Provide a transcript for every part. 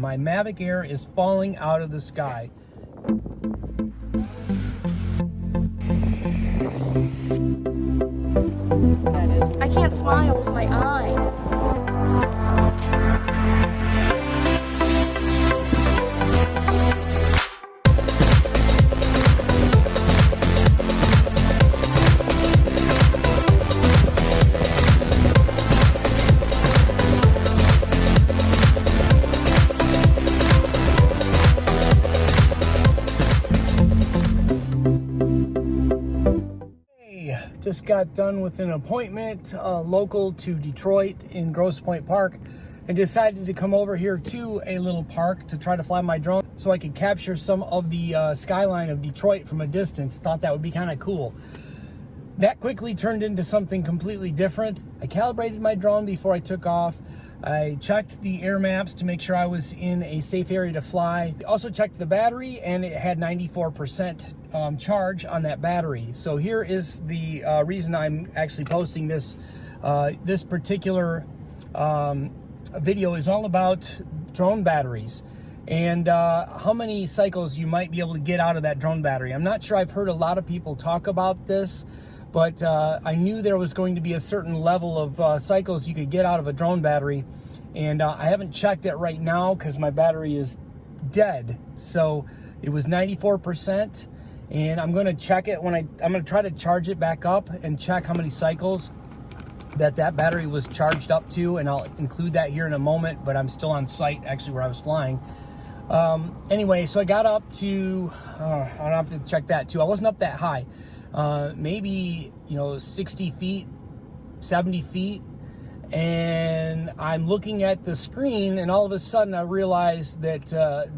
My Mavic Air is falling out of the sky. I can't smile with my eye. Just got done with an appointment local to Detroit in Grosse Pointe Park and decided to come over here to a little park to try to fly my drone so I could capture some of the skyline of Detroit from a distance. Thought that would be kind of cool. That quickly turned into something completely different. I calibrated my drone before I took off. I checked the air maps to make sure I was in a safe area to fly. Also checked the battery, and it had 94% charge on that battery. So here is the reason I'm actually posting this. This particular video is all about drone batteries and how many cycles you might be able to get out of that drone battery. I'm not sure I've heard a lot of people talk about this, but I knew there was going to be a certain level of cycles you could get out of a drone battery, and I haven't checked it right now because my battery is dead. So it was 94%, and I'm going to check it when I'm going to try to charge it back up and check how many cycles that battery was charged up to, and I'll include that here in a moment, but I'm still on site actually where I was flying. Anyway, so I got up to, I don't have to check that too. I wasn't up that high. Maybe, 60 feet, 70 feet. And I'm looking at the screen, and all of a sudden I realize that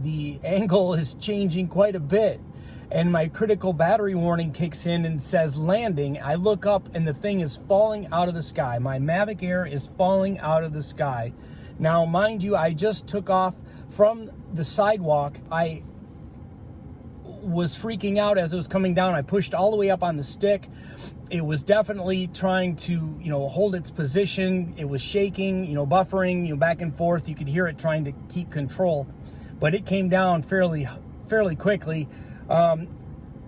the angle is changing quite a bit. And my critical battery warning kicks in and says landing. I look up and the thing is falling out of the sky. My Mavic Air is falling out of the sky. Now, mind you, I just took off from the sidewalk. I was freaking out as it was coming down. I pushed all the way up on the stick. It was definitely trying to, hold its position. It was shaking, buffering, back and forth. You could hear it trying to keep control, but it came down fairly quickly.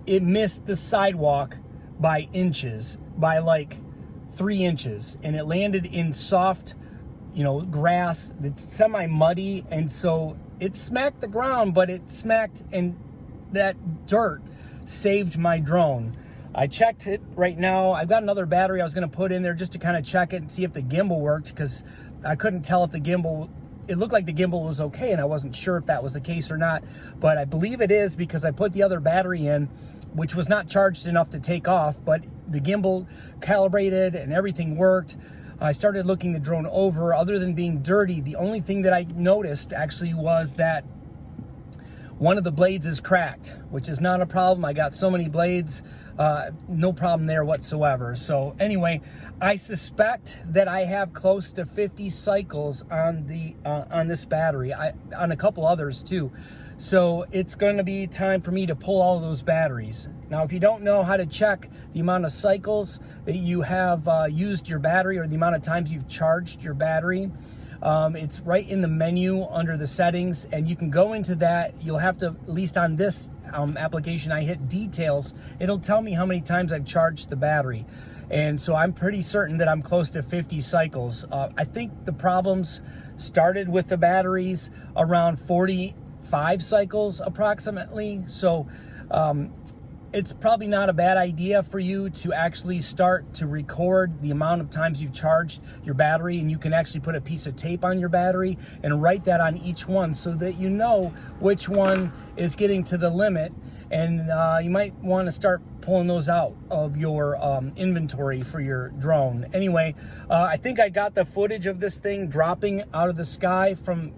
It missed the sidewalk by inches, by like 3 inches, and it landed in soft, grass that's semi-muddy, and so it smacked the ground, but it smacked, and that dirt saved my drone. I checked it right now. I've got another battery I was going to put in there just to kind of check it and see if the gimbal worked, because I couldn't tell if the gimbal, it looked like the gimbal was okay, and I wasn't sure if that was the case or not, but I believe it is because I put the other battery in, which was not charged enough to take off, but the gimbal calibrated and everything worked. I started looking the drone over. Other than being dirty, the only thing that I noticed actually was that one of the blades is cracked, which is not a problem. I got so many blades, no problem there whatsoever. So anyway, I suspect that I have close to 50 cycles on this battery, on a couple others too. So it's going to be time for me to pull all of those batteries. Now, if you don't know how to check the amount of cycles that you have used your battery, or the amount of times you've charged your battery, it's right in the menu under the settings, and you can go into that. You'll have to, at least on this application, I hit details. It'll tell me how many times I've charged the battery. And so I'm pretty certain that I'm close to 50 cycles. I think the problems started with the batteries around 45 cycles approximately. So it's probably not a bad idea for you to actually start to record the amount of times you've charged your battery, and you can actually put a piece of tape on your battery and write that on each one so that you know which one is getting to the limit. And you might want to start pulling those out of your inventory for your drone. Anyway, I think I got the footage of this thing dropping out of the sky from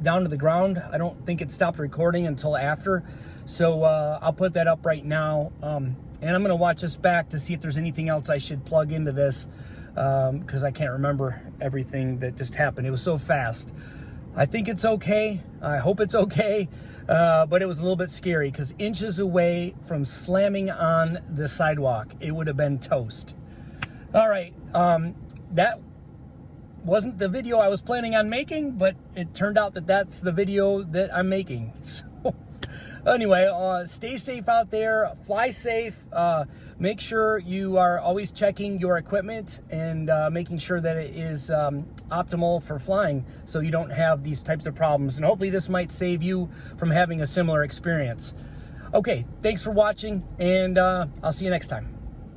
down to the ground. I don't think it stopped recording until after. So I'll put that up right now. And I'm going to watch this back to see if there's anything else I should plug into this, because I can't remember everything that just happened. It was so fast. I think it's okay. I hope it's okay. But it was a little bit scary because inches away from slamming on the sidewalk, it would have been toast. All right. That wasn't the video I was planning on making, but it turned out that that's the video that I'm making. So anyway, stay safe out there, fly safe, make sure you are always checking your equipment and making sure that it is optimal for flying so you don't have these types of problems. And hopefully this might save you from having a similar experience. Okay, thanks for watching, and I'll see you next time.